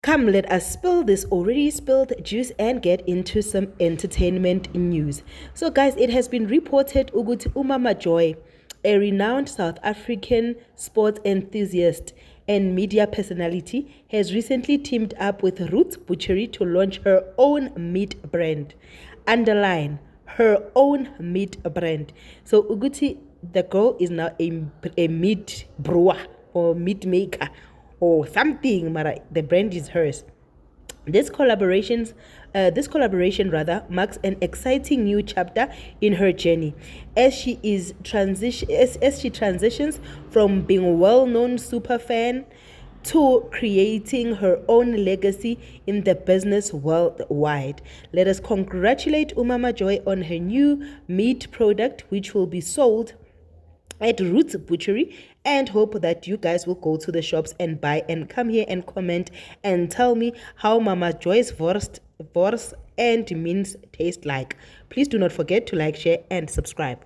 Come, let us spill this already spilled juice and get into some entertainment news. So, guys, it has been reported ukuthi uMama Joy, a renowned South African sports enthusiast and media personality, has recently teamed up with Roots Butchery to launch her own meat brand. Underline, her own meat brand. So, Uguti, the girl is now a meat brewer or meat maker or something, Mara. The brand is hers. This collaboration rather marks an exciting new chapter in her journey as she transitions from being a well-known super fan to creating her own legacy in the business worldwide. Let us congratulate Umama Joy on her new meat product, which will be sold at Roots Butchery, and hope that you guys will go to the shops and buy and come here and comment and tell me how Mama Joy's Wurst and mince taste like. Please do not forget to like, share, and subscribe.